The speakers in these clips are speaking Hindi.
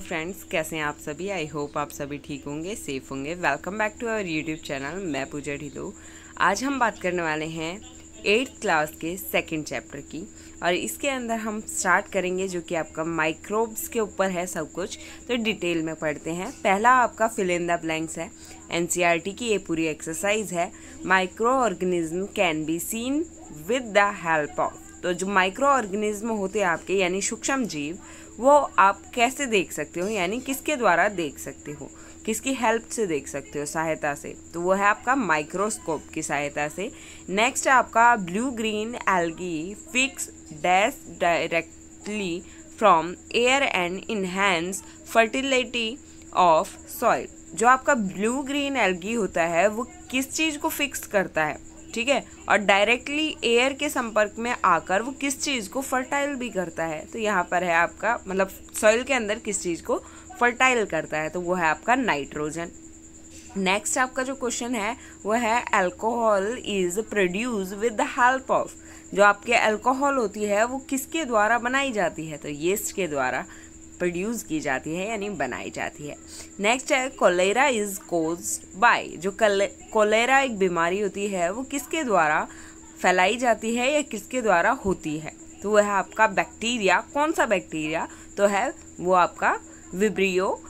फ्रेंड्स, कैसे हैं आप सभी। आई होप आप सभी ठीक होंगे, सेफ होंगे। Welcome back to our YouTube channel. मैं पूजा ढिल्लो। आज हम बात करने वाले हैं 8th क्लास के सेकंड चैप्टर की, और इसके अंदर हम स्टार्ट करेंगे जो कि आपका माइक्रोब्स के ऊपर है सब कुछ। तो डिटेल में पढ़ते हैं। पहला आपका फिल इन द ब्लैंक्स है। एनसीईआरटी की ये पूरी एक्सरसाइज है। Micro organism can be seen with the help of. तो जो माइक्रो ऑर्गेनिज्म होते हैं आपके यानी सूक्ष्म जीव, वो आप कैसे देख सकते हो, यानी किसके द्वारा देख सकते हो, किसकी हेल्प से देख सकते हो, सहायता से। तो वो है आपका माइक्रोस्कोप की सहायता से। नेक्स्ट है आपका blue green algae fix dash directly from air and enhance fertility of soil. जो आपका ब्लू ग्रीन एल्गी होता है वो किस चीज़ को फिक्स करता है, ठीक है, और डायरेक्टली एयर के संपर्क में आकर वो किस चीज़ को फर्टाइल भी करता है। तो यहाँ पर है आपका मतलब सॉइल के अंदर किस चीज़ को फर्टाइल करता है, तो वो है आपका नाइट्रोजन। नेक्स्ट आपका जो क्वेश्चन है वो है alcohol is produce with the help of. जो आपके अल्कोहल होती है वो किसके द्वारा बनाई जाती है, तो यीस्ट के द्वारा प्रोड्यूस की जाती है यानी बनाई जाती है। नेक्स्ट है कोलेरा इज कोज्ड बाय। जो कोलेरा एक बीमारी होती है वो किसके द्वारा फैलाई जाती है या किसके द्वारा होती है, तो वो है आपका बैक्टीरिया। कौन सा बैक्टीरिया, तो है वो आपका विब्रियो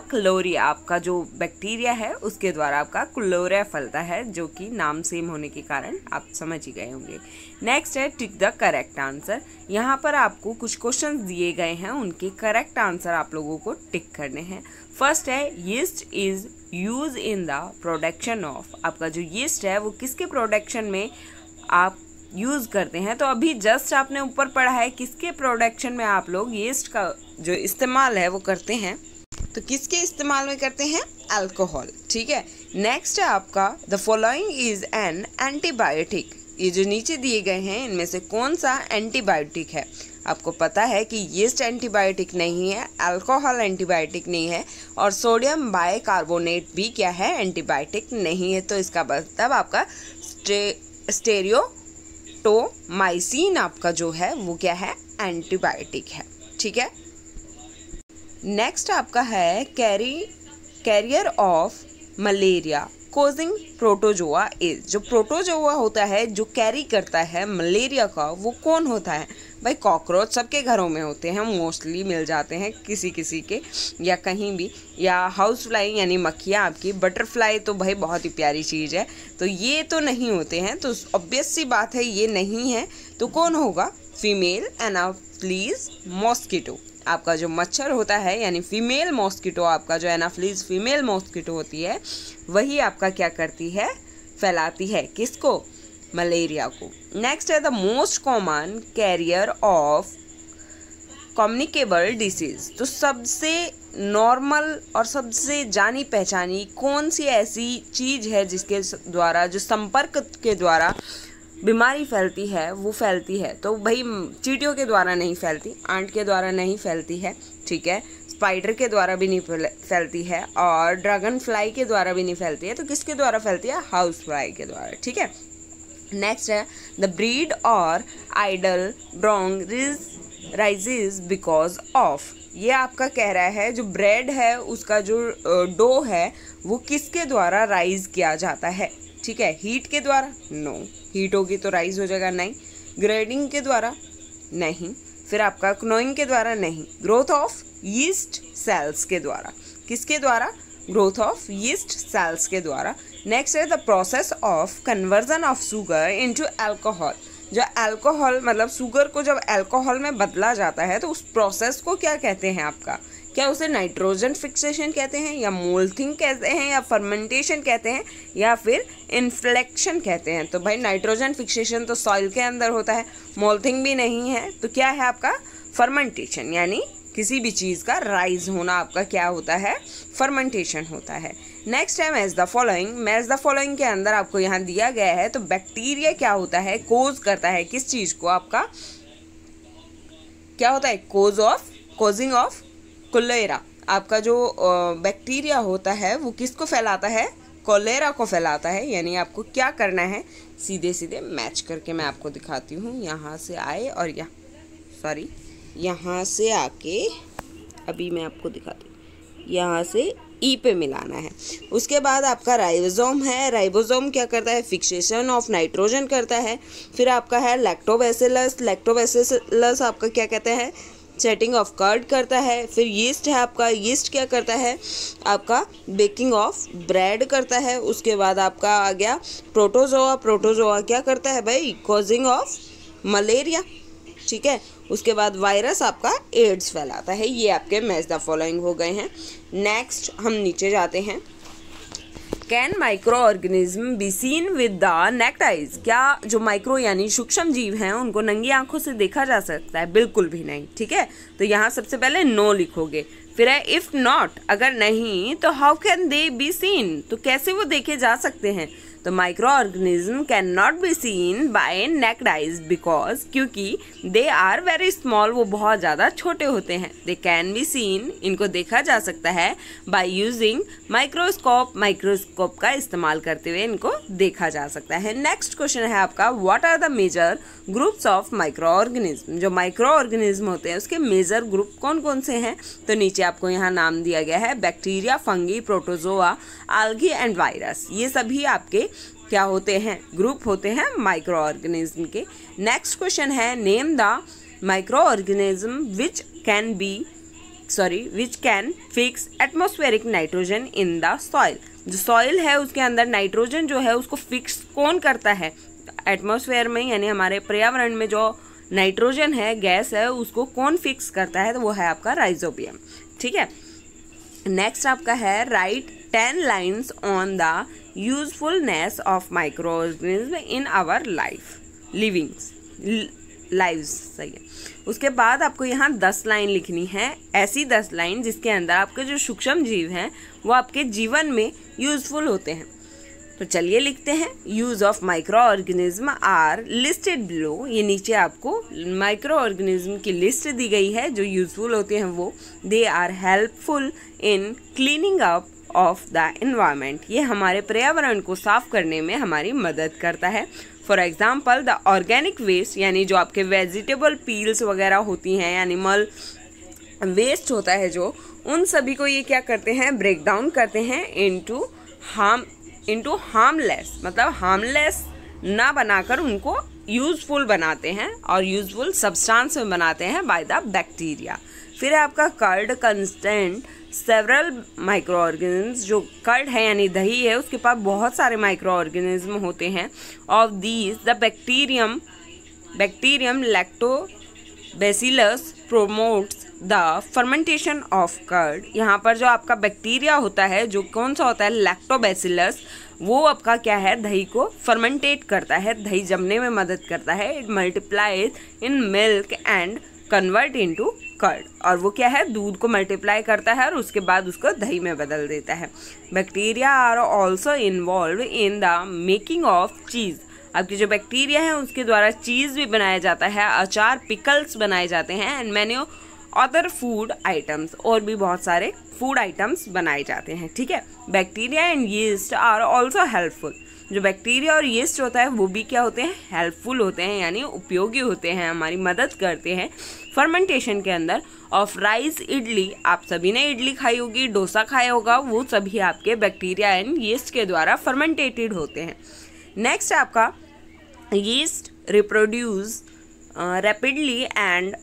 क्लोरिया आपका जो बैक्टीरिया है उसके द्वारा आपका क्लोरिया फैलता है, जो कि नाम सेम होने के कारण आप समझ ही गए होंगे। नेक्स्ट है टिक द करेक्ट आंसर। यहाँ पर आपको कुछ क्वेश्चंस दिए गए हैं, उनके करेक्ट आंसर आप लोगों को टिक करने हैं। फर्स्ट है yeast is use in the production of. आपका जो यीस्ट है वो किसके प्रोडक्शन में आप यूज़ करते हैं, तो अभी जस्ट आपने ऊपर पढ़ा है किसके प्रोडक्शन में आप लोग यीस्ट का जो इस्तेमाल है वो करते हैं, तो किसके इस्तेमाल में करते हैं, अल्कोहल, ठीक है। नेक्स्ट है आपका the following is an antibiotic. ये जो नीचे दिए गए हैं इनमें से कौन सा एंटीबायोटिक है। आपको पता है कि यीस्ट एंटीबायोटिक नहीं है, अल्कोहल एंटीबायोटिक नहीं है, और सोडियम बाइकार्बोनेट भी क्या है, एंटीबायोटिक नहीं है। तो इसका मतलब आपका स्टेरियोटोमाइसिन आपका जो है वो क्या है, एंटीबायोटिक है, ठीक है। नेक्स्ट आपका है carrier of malaria causing protozoa is. जो प्रोटोजोआ होता है जो कैरी करता है मलेरिया का, वो कौन होता है भाई, कॉकरोच सबके घरों में होते हैं, मोस्टली मिल जाते हैं किसी किसी के या कहीं भी, या हाउस फ्लाई यानी मक्खियाँ आपकी, बटरफ्लाई तो भाई बहुत ही प्यारी चीज़ है, तो ये तो नहीं होते हैं, तो ऑब्वियस सी बात है ये नहीं है, तो कौन होगा, फीमेल एनाफ्लीज मॉस्किटो। आपका जो मच्छर होता है यानी फीमेल मॉस्किटो, आपका जो एनाफ्लीज फीमेल मॉस्किटो होती है वही आपका क्या करती है, फैलाती है किसको, मलेरिया को। नेक्स्ट है the most common carrier of communicable disease. तो सबसे नॉर्मल और सबसे जानी पहचानी कौन सी ऐसी चीज़ है जिसके द्वारा, जो संपर्क के द्वारा बीमारी फैलती है, वो फैलती है, तो भाई चींटियों के द्वारा नहीं फैलती, आंट के द्वारा नहीं फैलती है, ठीक है, स्पाइडर के द्वारा भी नहीं फैलती है, और ड्रैगन फ्लाई के द्वारा भी नहीं फैलती है, तो किसके द्वारा फैलती है, हाउस फ्लाई के द्वारा, ठीक है। नेक्स्ट है द ब्रीड और आइडल ब्रोंग राइजेज बिकॉज ऑफ। ये आपका कह रहा है जो ब्रेड है उसका जो डो है वो किसके द्वारा राइज किया जाता है, ठीक है, हीट के द्वारा, नो, हीट होगी तो राइज हो जाएगा, नहीं, ग्रेडिंग के द्वारा नहीं, फिर आपका क्नोइंग के द्वारा नहीं, ग्रोथ ऑफ यीस्ट सेल्स के द्वारा, किसके द्वारा, ग्रोथ ऑफ यीस्ट सेल्स के द्वारा। नेक्स्ट है the process of conversion of sugar into alcohol. जो अल्कोहल मतलब शुगर को जब अल्कोहल में बदला जाता है तो उस प्रोसेस को क्या कहते हैं आपका, क्या उसे नाइट्रोजन फिक्सेशन कहते हैं, या मोल्थिंग कहते हैं, या फर्मेंटेशन कहते हैं, या फिर इन्फ्लेक्शन कहते हैं। तो भाई नाइट्रोजन फिक्सेशन तो सॉइल के अंदर होता है, मोल्थिंग भी नहीं है, तो क्या है आपका फर्मेंटेशन, यानी किसी भी चीज़ का राइज होना आपका क्या होता है, फर्मेंटेशन होता है। नेक्स्ट है match the following. Match the following के अंदर आपको यहाँ दिया गया है, तो बैक्टीरिया क्या होता है, कोज करता है किस चीज़ को, आपका क्या होता है, कोजिंग ऑफ कोलेरा। आपका जो बैक्टीरिया होता है वो किसको फैलाता है, कोलेरा को फैलाता है। यानी आपको क्या करना है, सीधे सीधे मैच करके मैं आपको दिखाती हूँ। यहाँ से आए और यहाँ से आके अभी मैं आपको दिखाती हूँ, यहाँ से ई पे मिलाना है। उसके बाद आपका राइबोसोम है। राइबोसोम क्या करता है, फिक्सेशन ऑफ नाइट्रोजन करता है। फिर आपका है लैक्टोबैसिलस। लैक्टोबैसिलस आपका क्या कहते हैं, सेटिंग ऑफ कर्ड करता है। फिर यीस्ट है आपका, यीस्ट क्या करता है, आपका बेकिंग ऑफ ब्रेड करता है। उसके बाद आपका आ गया प्रोटोजोआ। प्रोटोजोआ क्या करता है भाई, कॉजिंग ऑफ मलेरिया, ठीक है। उसके बाद वायरस आपका एड्स फैलाता है। ये आपके मैच द फॉलोइंग हो गए हैं। नेक्स्ट हम नीचे जाते हैं। Can micro organism be seen with the necked eyes. क्या जो माइक्रो यानी सूक्ष्म जीव हैं उनको नंगी आंखों से देखा जा सकता है? बिल्कुल भी नहीं, ठीक है। तो यहाँ सबसे पहले नो लिखोगे। फिर है इफ नॉट, अगर नहीं तो how can they be seen, तो कैसे वो देखे जा सकते हैं? तो micro organism can not be seen by naked eyes because, क्योंकि दे आर वेरी स्मॉल, वो बहुत ज़्यादा छोटे होते हैं। दे कैन बी सीन, इनको देखा जा सकता है बाय यूजिंग माइक्रोस्कोप, माइक्रोस्कोप का इस्तेमाल करते हुए इनको देखा जा सकता है। नेक्स्ट क्वेश्चन है आपका, what are the major groups of micro organism. जो माइक्रो ऑर्गेनिज्म होते हैं उसके मेजर ग्रुप कौन कौन से हैं? तो नीचे आपको यहाँ नाम दिया गया है, bacteria, fungi, protozoa, algae and virus. ये सभी आपके क्या होते हैं, ग्रुप होते हैं माइक्रो ऑर्गेनिज्म के। नेक्स्ट क्वेश्चन है, name the microorganism which can fix atmospheric nitrogen in the soil. जो सॉइल है उसके अंदर नाइट्रोजन जो है उसको फिक्स कौन करता है? एटमॉस्फेयर में यानी हमारे पर्यावरण में जो नाइट्रोजन है, गैस है, उसको कौन फिक्स करता है? तो वो है आपका राइजोबियम, ठीक है। नेक्स्ट आपका है, write 10 lines on the usefulness of micro organism in our lives, सही है। उसके बाद आपको यहाँ 10 लाइन लिखनी है, ऐसी 10 लाइन जिसके अंदर आपके जो सूक्ष्म जीव हैं वो आपके जीवन में यूजफुल होते हैं। तो चलिए लिखते हैं, use of micro organism are listed below. ये नीचे आपको माइक्रो ऑर्गेनिज्म की लिस्ट दी गई है जो यूजफुल होते हैं वो। They are helpful in cleaning up of the environment. ये हमारे पर्यावरण को साफ करने में हमारी मदद करता है। For example the organic waste, यानी जो आपके वेजिटेबल पील्स वगैरह होती हैं, एनिमल वेस्ट होता है जो, उन सभी को ये क्या करते हैं, ब्रेक डाउन करते हैं इनटू हार्मलेस, मतलब हार्मलेस ना बनाकर उनको यूजफुल बनाते हैं और यूजफुल सब्सटेंस में बनाते हैं बाय द बैक्टीरिया। फिर आपका curd constant several micro organism. जो कर्ड है यानी दही है उसके पास बहुत सारे माइक्रो ऑर्गेनिज्म होते हैं। Of these the bacterium lactobacillus promotes the fermentation of curd. यहाँ पर जो आपका बैक्टीरिया होता है जो कौन सा होता है, लैक्टोबैसिलस, वो आपका क्या है, दही को फर्मेंटेट करता है, दही जमने में मदद करता है। It multiplies in milk and convert into curd, और वो क्या है, दूध को मल्टीप्लाई करता है और उसके बाद उसको दही में बदल देता है। Bacteria are also involved in the making of cheese. आपके जो बैक्टीरिया है उसके द्वारा चीज़ भी बनाया जाता है, अचार, पिकल्स बनाए जाते हैं, and many other food items, और भी बहुत सारे फूड आइटम्स बनाए जाते हैं, ठीक है। Bacteria and yeast are also helpful. जो बैक्टीरिया और यीस्ट होता है वो भी क्या होते हैं, हेल्पफुल होते हैं, यानी उपयोगी होते हैं, हमारी मदद करते हैं फर्मेंटेशन के अंदर। ऑफ राइस, इडली, आप सभी ने इडली खाई होगी, डोसा खाया होगा, वो सभी आपके बैक्टीरिया एंड यीस्ट के द्वारा फर्मेंटेटेड होते हैं। नेक्स्ट आपका, yeast reproduce rapidly and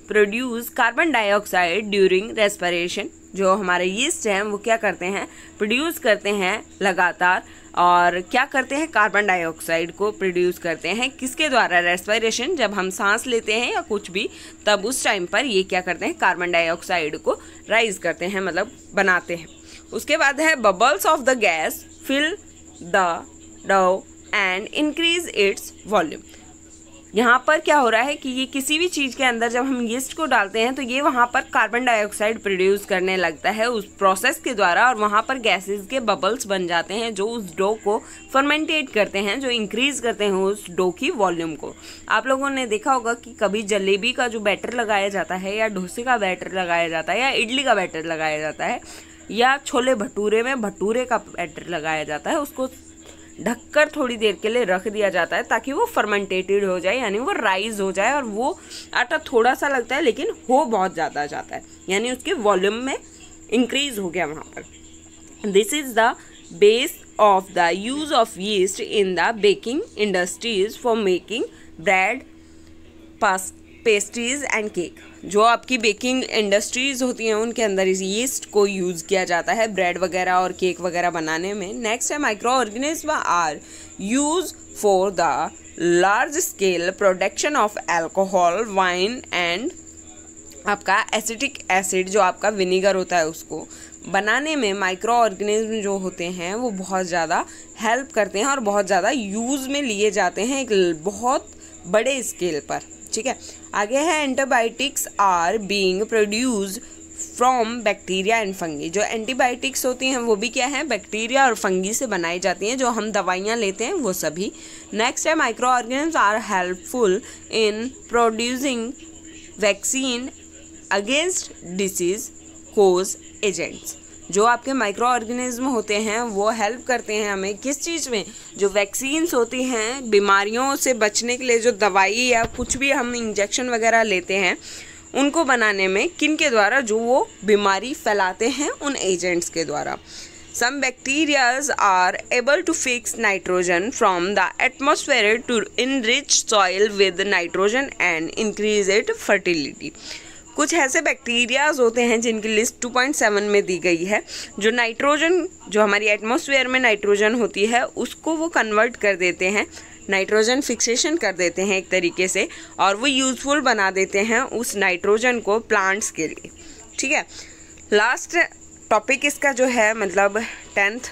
produce carbon dioxide during respiration. जो हमारे यीस्ट हैं वो क्या करते हैं, प्रोड्यूस करते हैं लगातार, और क्या करते हैं, कार्बन डाइऑक्साइड को प्रोड्यूस करते हैं। किसके द्वारा, रेस्पिरेशन, जब हम सांस लेते हैं या कुछ भी, तब उस टाइम पर ये क्या करते हैं, कार्बन डाइऑक्साइड को राइज करते हैं, मतलब बनाते हैं। उसके बाद है, bubbles of the gas fill the dough and increase its volume. यहाँ पर क्या हो रहा है कि ये किसी भी चीज़ के अंदर जब हम यीस्ट को डालते हैं तो ये वहाँ पर कार्बन डाइऑक्साइड प्रोड्यूस करने लगता है उस प्रोसेस के द्वारा, और वहाँ पर गैसेस के बबल्स बन जाते हैं जो उस डो को फर्मेंटेट करते हैं, जो इंक्रीज करते हैं उस डो की वॉल्यूम को। आप लोगों ने देखा होगा कि कभी जलेबी का जो बैटर लगाया जाता है, या डोसे का बैटर लगाया जाता है, या इडली का बैटर लगाया जाता है, या छोले भटूरे में भटूरे का बैटर लगाया जाता है, उसको ढककर थोड़ी देर के लिए रख दिया जाता है ताकि वो फर्मेंटेटेड हो जाए, यानी वो राइज हो जाए। और वो आटा थोड़ा सा लगता है लेकिन हो बहुत ज़्यादा जाता है, यानी उसके वॉल्यूम में इंक्रीज हो गया वहाँ पर। This is the base of the use of yeast in the baking industries for making bread, pastries and cake। जो आपकी बेकिंग इंडस्ट्रीज होती हैं उनके अंदर इस यीस्ट को यूज़ किया जाता है ब्रेड वगैरह और केक वगैरह बनाने में। नेक्स्ट है micro organism are use for the large scale production of alcohol, wine and आपका एसिटिक एसिड, जो आपका विनीगर होता है, उसको बनाने में माइक्रो ऑर्गेनिज्म जो होते हैं वो बहुत ज़्यादा हेल्प करते हैं और बहुत ज़्यादा यूज़ में लिए जाते हैं एक बहुत बड़े स्केल पर। ठीक है, आगे है antibiotics are being produced from bacteria and fungi. जो एंटीबायोटिक्स होती हैं वो भी क्या है, बैक्टीरिया और फंगी से बनाई जाती हैं, जो हम दवाइयाँ लेते हैं वो सभी। नेक्स्ट है micro organism are helpful in producing vaccine against disease cause agents. जो आपके माइक्रो ऑर्गेनिज्म होते हैं वो हेल्प करते हैं हमें किस चीज़ में, जो वैक्सीन्स होती हैं बीमारियों से बचने के लिए, जो दवाई या कुछ भी हम इंजेक्शन वगैरह लेते हैं उनको बनाने में, किन के द्वारा, जो वो बीमारी फैलाते हैं उन एजेंट्स के द्वारा। Some bacteria are able to fix nitrogen from the atmosphere to enrich soil with nitrogen and increase its fertility। कुछ ऐसे बैक्टीरियाज होते हैं जिनकी लिस्ट 2.7 में दी गई है, जो नाइट्रोजन, जो हमारी एटमॉस्फेयर में नाइट्रोजन होती है उसको वो कन्वर्ट कर देते हैं, नाइट्रोजन फिक्सेशन कर देते हैं एक तरीके से, और वो यूज़फुल बना देते हैं उस नाइट्रोजन को प्लांट्स के लिए। ठीक है, लास्ट टॉपिक इसका जो है मतलब 10th,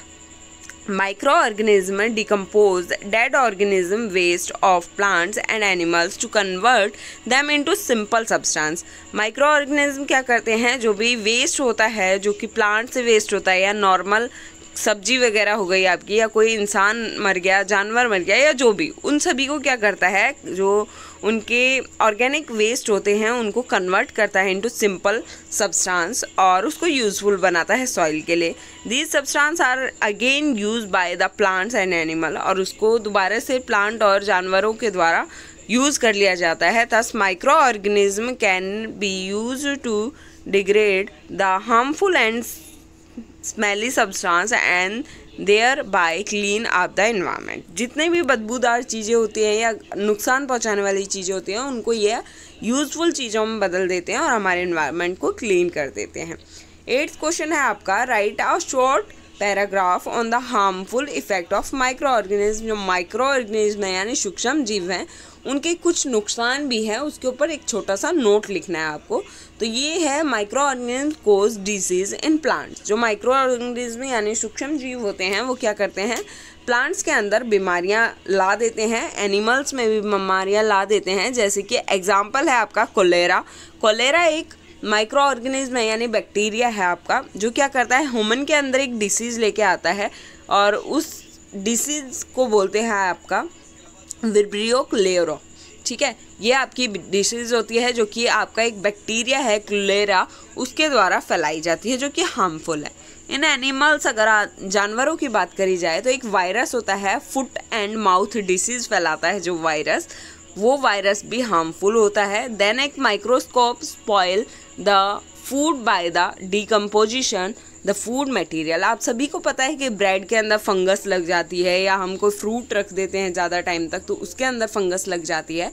micro organism decompose dead organism waste of plants and animals to convert them into simple substance. Micro organism क्या करते हैं, जो भी वेस्ट होता है, जो कि प्लांट से वेस्ट होता है या नॉर्मल सब्जी वगैरह हो गई आपकी, या कोई इंसान मर गया, जानवर मर गया, या जो भी, उन सभी को क्या करता है, जो उनके ऑर्गेनिक वेस्ट होते हैं उनको कन्वर्ट करता है इनटू सिंपल सब्सटेंस और उसको यूज़फुल बनाता है सॉइल के लिए। These substance are again use by the plants and animal, और उसको दोबारा से प्लांट और जानवरों के द्वारा यूज़ कर लिया जाता है। Thus micro organism can be use to degrade the harmful and smelly substance and thereby clean up the environment. जितने भी बदबूदार चीज़ें होती हैं या नुकसान पहुंचाने वाली चीज़ें होती हैं उनको ये यूज़फुल चीज़ों में बदल देते हैं और हमारे एनवायरनमेंट को क्लीन कर देते हैं। 8th क्वेश्चन है आपका, right a short paragraph on the harmful effect of micro organism. जो माइक्रो ऑर्गेनिज्म है यानी सूक्ष्म जीव हैं, उनके कुछ नुकसान भी हैं, उसके ऊपर एक छोटा सा नोट लिखना है आपको। तो ये है micro organism cause disease in plants. जो माइक्रो ऑर्गेनिज्म यानी सूक्ष्म जीव होते हैं वो क्या करते हैं, प्लांट्स के अंदर बीमारियां ला देते हैं, एनिमल्स में भी बीमारियां ला देते हैं। जैसे कि एग्जांपल है आपका कोलेरा। कोलेरा एक माइक्रो ऑर्गेनिज्म है यानी बैक्टीरिया है आपका, जो क्या करता है, ह्यूमन के अंदर एक डिसीज़ लेके आता है और उस डिसीज़ को बोलते हैं आपका विब्रियो क्लेरो। ठीक है, ये आपकी डिसीज़ होती है जो कि आपका एक बैक्टीरिया है कोलेरा, उसके द्वारा फैलाई जाती है, जो कि हार्मफुल है। इन एनिमल्स, अगर जानवरों की बात करी जाए तो एक वायरस होता है, फुट एंड माउथ डिसीज़ फैलाता है जो वायरस, वो वायरस भी हार्मफुल होता है। देन एक microscope spoil the food by the decomposition the food material. आप सभी को पता है कि ब्रेड के अंदर फंगस लग जाती है, या हम कोई फ्रूट रख देते हैं ज़्यादा टाइम तक तो उसके अंदर फंगस लग जाती है,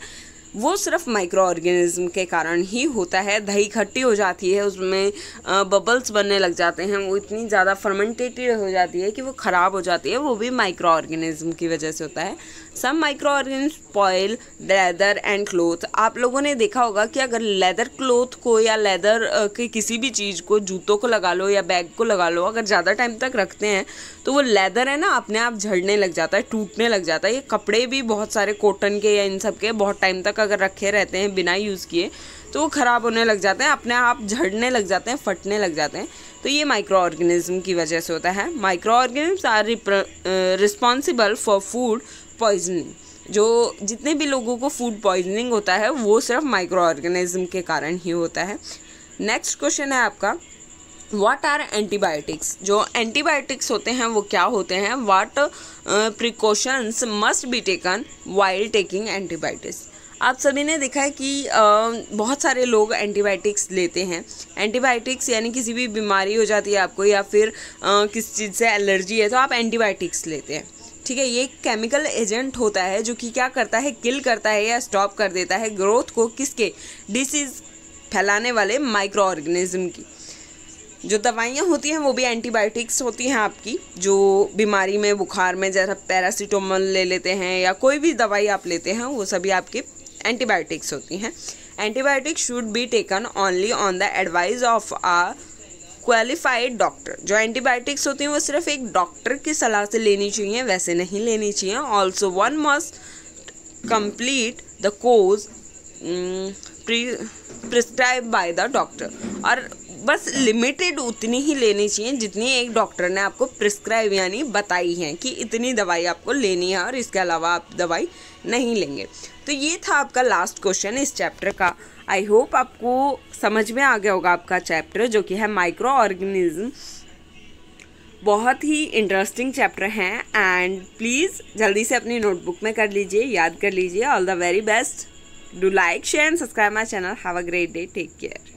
वो सिर्फ माइक्रो ऑर्गेनिज्म के कारण ही होता है। दही खट्टी हो जाती है, उसमें बबल्स बनने लग जाते हैं, वो इतनी ज़्यादा फर्मेंटेटेड हो जाती है कि वो ख़राब हो जाती है, वो भी माइक्रो ऑर्गेनिज्म की वजह से होता है। Some micro organism spoil leather and cloth. आप लोगों ने देखा होगा कि अगर लेदर क्लोथ को या लेदर के किसी भी चीज़ को, जूतों को लगा लो या बैग को लगा लो, अगर ज़्यादा टाइम तक रखते हैं तो वो लेदर है ना अपने आप झड़ने लग जाता है, टूटने लग जाता है। ये कपड़े भी बहुत सारे कॉटन के या इन सब के बहुत टाइम तक अगर रखे रहते हैं बिना यूज़ किए तो वो ख़राब होने लग जाते हैं, अपने आप झड़ने लग जाते हैं, फटने लग जाते हैं। तो ये माइक्रो ऑर्गेनिज्म की वजह से होता है। Micro organism are responsible for food poisoning. जो जितने भी लोगों को फूड पॉइजनिंग होता है वो सिर्फ माइक्रो ऑर्गेनिज्म के कारण ही होता है। नेक्स्ट क्वेश्चन है आपका, व्हाट आर एंटीबायोटिक्स? जो एंटीबायोटिक्स होते हैं वो क्या होते हैं? What precautions must be taken while taking antibiotics? आप सभी ने देखा है कि बहुत सारे लोग एंटीबायोटिक्स लेते हैं। एंटीबायोटिक्स यानी किसी भी बीमारी हो जाती है आपको, या फिर किसी चीज़ से एलर्जी है तो आप एंटीबायोटिक्स लेते हैं। ठीक है, ये एक केमिकल एजेंट होता है जो कि क्या करता है, किल करता है या स्टॉप कर देता है ग्रोथ को, किसके? डिसीज़ फैलाने वाले माइक्रो ऑर्गेनिज्म की। जो दवाइयाँ होती हैं वो भी एंटीबायोटिक्स होती हैं आपकी। जो बीमारी में, बुखार में जैसा पैरासीटामोल ले लेते हैं या कोई भी दवाई आप लेते हैं वो सभी आपके एंटीबायोटिक्स होती हैं। Antibiotics should be taken only on the advice of a qualified doctor. जो एंटीबायोटिक्स होती हैं वो सिर्फ एक डॉक्टर की सलाह से लेनी चाहिए, वैसे नहीं लेनी चाहिए। Also one must complete the course prescribe by the doctor. और बस लिमिटेड उतनी ही लेनी चाहिए जितनी एक डॉक्टर ने आपको प्रिस्क्राइब यानी बताई है कि इतनी दवाई आपको लेनी है और इसके अलावा आप दवाई नहीं लेंगे। तो ये था आपका लास्ट क्वेश्चन इस चैप्टर का। आई होप आपको समझ में आ गया होगा आपका चैप्टर, जो कि है माइक्रो ऑर्गेनिज्म। बहुत ही इंटरेस्टिंग चैप्टर हैं एंड प्लीज़ जल्दी से अपनी नोटबुक में कर लीजिए, याद कर लीजिए। All the very best. Do like, share and subscribe my channel. Have a great day. Take care.